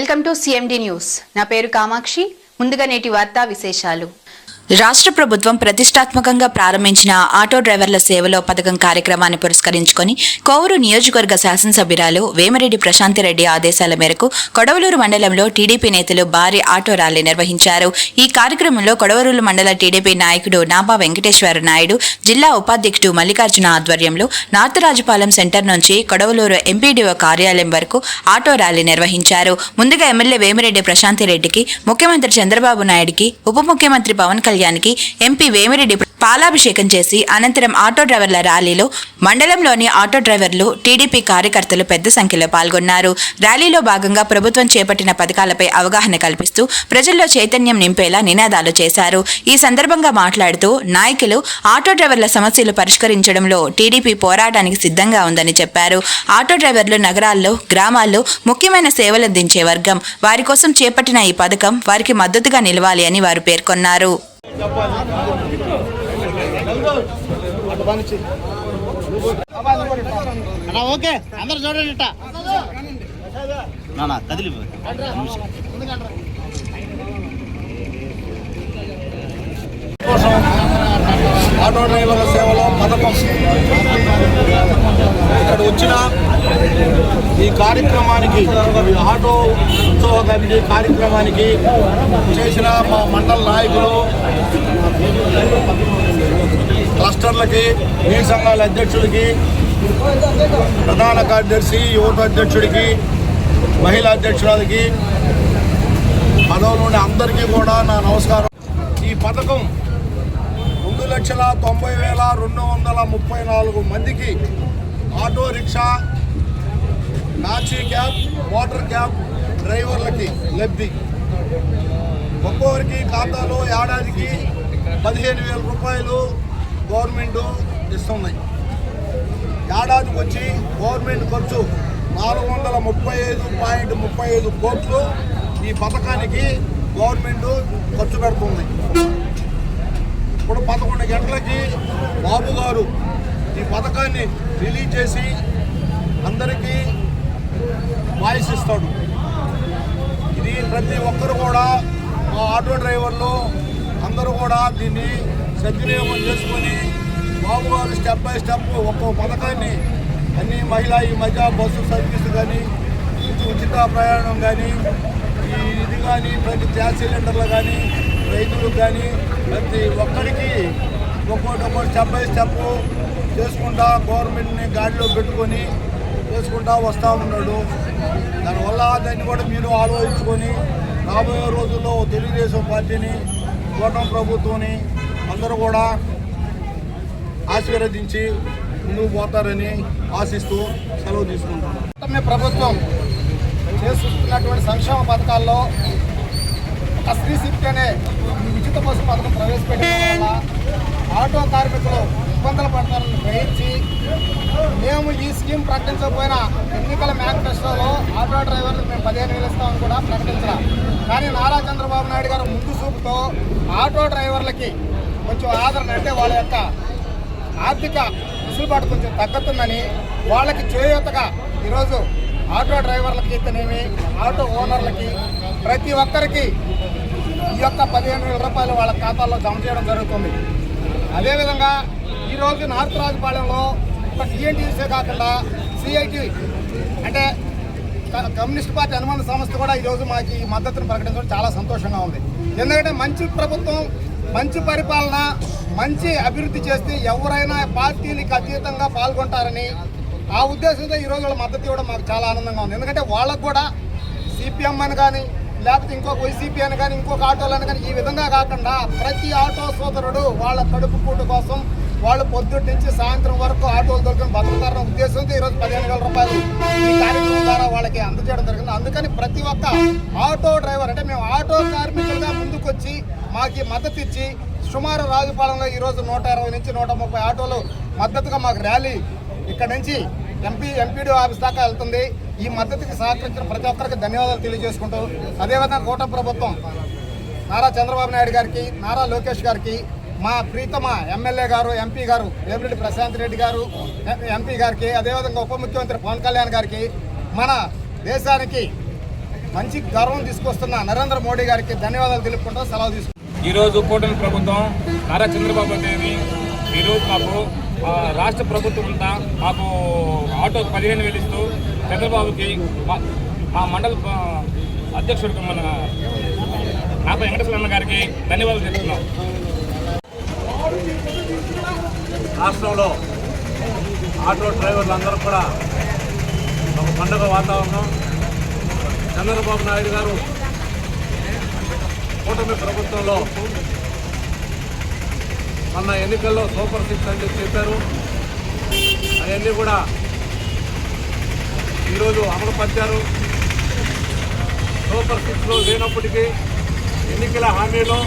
Welcome to CMD news. నా పేరు కామాక్షి. ముందుగా నేటి వార్తా విశేషాలు. రాష్ట్ర ప్రభుత్వం ప్రతిష్టాత్మకంగా ప్రారంభించిన ఆటో డ్రైవర్ల సేవలో పథకం కార్యక్రమాన్ని పురస్కరించుకొని కోవూరు నియోజకవర్గ శాసనసభ్యురాలు వేమిరెడ్డి ప్రశాంతిరెడ్డి ఆదేశాల మేరకు కొడవలూరు మండలంలో టీడీపీ నేతలు భారీ ఆటో ర్యాలీ నిర్వహించారు. ఈ కార్యక్రమంలో కొడవలూరు మండల టీడీపీ నాయకుడు నాపా వెంకటేశ్వర నాయుడు, జిల్లా ఉపాధ్యక్షుడు మల్లికార్జున ఆధ్వర్యంలో నార్తరాజుపాలెం సెంటర్ నుంచి కొడవలూరు ఎంపీడీఓ కార్యాలయం వరకు ఆటో ర్యాలీ నిర్వహించారు. ముందుగా ఎమ్మెల్యే వేమిరెడ్డి ప్రశాంతిరెడ్డికి, ముఖ్యమంత్రి చంద్రబాబు నాయుడికి, ఉప ముఖ్యమంత్రి పవన్ కళ్యాణ్కి ఎంపీ వేమిరెడ్డి పాలాభిషేకం చేసి అనంతరం ఆటో డ్రైవర్ల ర్యాలీలో మండలంలోని ఆటో డ్రైవర్లు, టీడీపీ కార్యకర్తలు పెద్ద సంఖ్యలో పాల్గొన్నారు. ర్యాలీలో భాగంగా ప్రభుత్వం చేపట్టిన పథకాలపై అవగాహన కల్పిస్తూ ప్రజల్లో చైతన్యం నింపేలా నినాదాలు చేశారు. ఈ సందర్భంగా మాట్లాడుతూ నాయకులు ఆటో డ్రైవర్ల సమస్యలు పరిష్కరించడంలో టీడీపీ పోరాటానికి సిద్ధంగా ఉందని చెప్పారు. ఆటో డ్రైవర్లు నగరాల్లో, గ్రామాల్లో ముఖ్యమైన సేవలందించే వర్గం. వారి కోసం చేపట్టిన ఈ పథకం వారికి మద్దతుగా నిలవాలి అని వారు పేర్కొన్నారు. ఓకే అందరు చూడండి కదిలి ఆటో డ్రైవర్ల సేవలో పథకం ఇక్కడ వచ్చిన ఈ కార్యక్రమానికి, ఆటో ఉత్సవ కమిటీ కార్యక్రమానికి చేసిన మా మండల నాయకులు, క్లస్టర్లకి, నీటి సంఘాల అధ్యక్షుడికి, ప్రధాన కార్యదర్శి, యువత అధ్యక్షుడికి, మహిళా అధ్యక్షురాలకి, పదవులు ఉండే అందరికీ కూడా నా నమస్కారం. ఈ పథకం 2,90,234 మందికి auto rickshaw, maxi cab, water cab డ్రైవర్లకి లబ్ధి. ఒక్కొక్కరికి ఖాతాలో ఏడాదికి 15,000 రూపాయలు గవర్నమెంట్ ఇస్తుంది. ఏడాదికి వచ్చి గవర్నమెంట్ ఖర్చు 435.35 కోట్లు ఈ పథకానికి గవర్నమెంట్ ఖర్చు పెడుతుంది. ఇప్పుడు 11 గంటలకి బాబు గారు ఈ పథకాన్ని రిలీజ్ చేసి అందరికీ వాయిస్ ఇస్తాడు. ఇది ప్రతి ఒక్కరు కూడా, మా ఆటో డ్రైవర్లు అందరూ కూడా దీన్ని సద్వినియోగం చేసుకొని బాబు గారు స్టెప్ బై స్టెప్ ఒక్కో పథకాన్ని అన్ని మహిళా, ఈ మధ్య బస్సు సర్వీస్ కానీ, ఉచిత ప్రయాణం కానీ, ఇది కానీ, ప్రతి గ్యాస్ సిలిండర్లు కానీ, రైతులకు కానీ ప్రతి ఒక్కరికి ఒక్కొక్క స్టెప్ బై స్టెప్ చేసుకుంటా గవర్నమెంట్ని గాడిలో పెట్టుకొని చేసుకుంటా వస్తూ ఉన్నాడు. దానివల్ల దాన్ని కూడా మీరు ఆలోచించుకొని రాబోయే రోజుల్లో తెలుగుదేశం పార్టీని, కూటమి ప్రభుత్వాన్ని అందరూ కూడా ఆశీర్వదించి ముందుకు పోతారని ఆశిస్తూ సెలవు తీసుకుంటున్నాం. ప్రభుత్వం చేస్తున్నటువంటి సంక్షేమ పథకాల్లో ఒక స్త్రీ శక్తి అనే ఉచిత బస్సు పథకం ప్రవేశపెట్టడం వల్ల ఆటో కార్మికులు ఇబ్బందులు పడతారని గ్రహించి, మేము ఈ స్కీమ్ ప్రకటించకపోయినా ఎన్నికల మేనిఫెస్టోలో ఆటో డ్రైవర్లకు మేము 15,000 ఇస్తామని కూడా ప్రకటించాం. కానీ నారా చంద్రబాబు నాయుడు గారు ముందు చూపుతో ఆటో డ్రైవర్లకి కొంచెం ఆదరణ, అంటే వాళ్ళ యొక్క ఆర్థిక వెసులుబాటు కొంచెం తగ్గుతుందని వాళ్ళకి చేయూతగా ఈరోజు ఆటో డ్రైవర్లకి అయితేనేమి, ఆటో ఓనర్లకి ప్రతి ఒక్కరికి ఈ యొక్క 15,000 రూపాయలు వాళ్ళ ఖాతాల్లో జమ చేయడం జరుగుతుంది. అదేవిధంగా ఈరోజు నార్తరాజుపాలెంలో ఒక టీఎన్టీసీ కాకుండా సిఐటి అంటే కమ్యూనిస్ట్ పార్టీ అనుబంధ సంస్థ కూడా ఈరోజు మాకు ఈ మద్దతును ప్రకటించడం చాలా సంతోషంగా ఉంది. ఎందుకంటే మంచి ప్రభుత్వం, మంచి పరిపాలన, మంచి అభివృద్ధి చేస్తే ఎవరైనా పార్టీలకు అతీతంగా పాల్గొంటారని ఆ ఉద్దేశంతో ఈరోజు వాళ్ళ మద్దతు ఇవ్వడం మాకు చాలా ఆనందంగా ఉంది. ఎందుకంటే వాళ్ళకు కూడా సిపిఎం అని కానీ, లేకపోతే ఇంకొక వైసీపీ అని కానీ, ఇంకొక ఆటోలని కానీ ఈ విధంగా కాకుండా ప్రతి ఆటో సోదరుడు వాళ్ళ కడుపు పూట కోసం వాళ్ళు పొద్దుటి నుంచి సాయంత్రం వరకు ఆటోలు దొరికిన బతుకుతారన్న ఉద్దేశంతో ఈరోజు 15,000 రూపాయలు ఈ కార్యక్రమం ద్వారా వాళ్ళకి అందజేయడం జరిగింది. అందుకని ప్రతి ఒక్క ఆటో డ్రైవర్, అంటే మేము ఆటో కార్మికులుగా ముందుకొచ్చి మాకు మద్దతు ఇచ్చి సుమారు రాజుపాలెంలో ఈరోజు 120 నుంచి 130 ఆటోలు మద్దతుగా మాకు ర్యాలీ ఇక్కడ నుంచి ఎంపీడీ ఆఫీస్ దాకా వెళ్తుంది. ఈ మద్దతుకి సహకరించిన ప్రతి ఒక్కరికి ధన్యవాదాలు తెలియజేసుకుంటూ, అదేవిధంగా కూటమి ప్రభుత్వం నారా చంద్రబాబు నాయుడు గారికి, నారా లోకేష్ గారికి, మా ప్రీతమ ఎమ్మెల్యే గారు, ఎంపీ గారు వేమిరెడ్డి ప్రశాంతిరెడ్డి గారు ఎంపీ గారికి, అదేవిధంగా ఉప ముఖ్యమంత్రి పవన్ కళ్యాణ్ గారికి, మన దేశానికి మంచి గర్వం తీసుకొస్తున్న నరేంద్ర మోడీ గారికి ధన్యవాదాలు తెలుపుకుంటూ సెలవు తీసుకుంటాం. ఈరోజు కూటమి ప్రభుత్వం నారా చంద్రబాబు నాయుడు ఈరోజు మాకు రాష్ట్ర ప్రభుత్వం అంతా మాకు ఆటో 15,000 ఇస్తూ చంద్రబాబుకి మా మండల అధ్యక్షుడికి మన నాపై వెంకటేశ్వర గారికి ధన్యవాదాలు చెప్తున్నాం. రాష్ట్రంలో ఆటో డ్రైవర్లందరూ కూడా ఒక పండుగ వాతావరణం. చంద్రబాబు నాయుడు గారు కూటమి ప్రభుత్వంలో మొన్న ఎన్నికల్లో సూపర్ 6 అని చెప్పారు. అవన్నీ కూడా ఈరోజు అమలు పరిచారు. సూపర్ 6లో లేనప్పటికీ ఎన్నికల హామీలో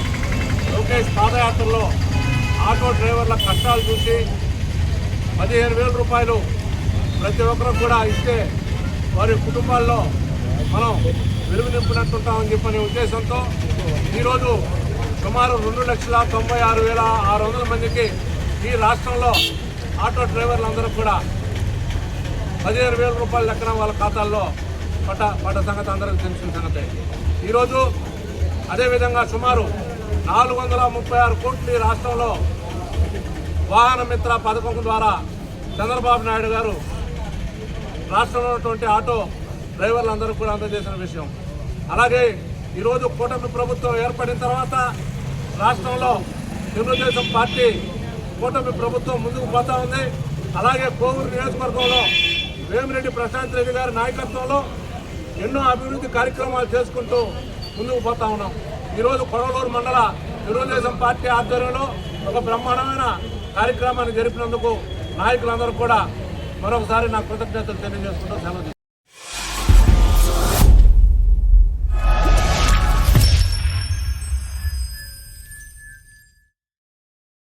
లోకేష్ పాదయాత్రలో ఆటో డ్రైవర్ల కష్టాలు చూసి 15,000 రూపాయలు ప్రతి ఒక్కరికి కూడా ఇస్తే వారి కుటుంబాల్లో మనం వెలుగు నింపినట్టుంటామని చెప్పనే ఉద్దేశంతో ఈరోజు సుమారు 2,96,600 మందికి ఈ రాష్ట్రంలో ఆటో డ్రైవర్లందరూ కూడా 15,000 రూపాయల లెక్కన వాళ్ళ ఖాతాల్లో పడ్డ సంగతి అందరికీ తెలిసిన సంగతి. ఈరోజు అదేవిధంగా సుమారు 436 కోట్లు ఈ రాష్ట్రంలో వాహన మిత్ర పథకం ద్వారా చంద్రబాబు నాయుడు గారు రాష్ట్రంలో ఉన్నటువంటి ఆటో డ్రైవర్లందరూ కూడా అందజేసిన విషయం. అలాగే ఈరోజు కూటమి ప్రభుత్వం ఏర్పడిన తర్వాత రాష్ట్రంలో తెలుగుదేశం పార్టీ కూటమి ప్రభుత్వం ముందుకు పోతా ఉంది. అలాగే కోవూరు నియోజకవర్గంలో వేమిరెడ్డి ప్రశాంత్ రెడ్డి గారి నాయకత్వంలో ఎన్నో అభివృద్ధి కార్యక్రమాలు చేసుకుంటూ ముందుకు పోతా ఉన్నాం. ఈరోజు కొడవలూరు మండల తెలుగుదేశం పార్టీ ఆధ్వర్యంలో ఒక బ్రహ్మాండమైన కార్యక్రమాన్ని జరిపినందుకు నాయకులందరూ కూడా మరొకసారి నా కృతజ్ఞతలు తెలియజేసుకుంటూ సెలవు.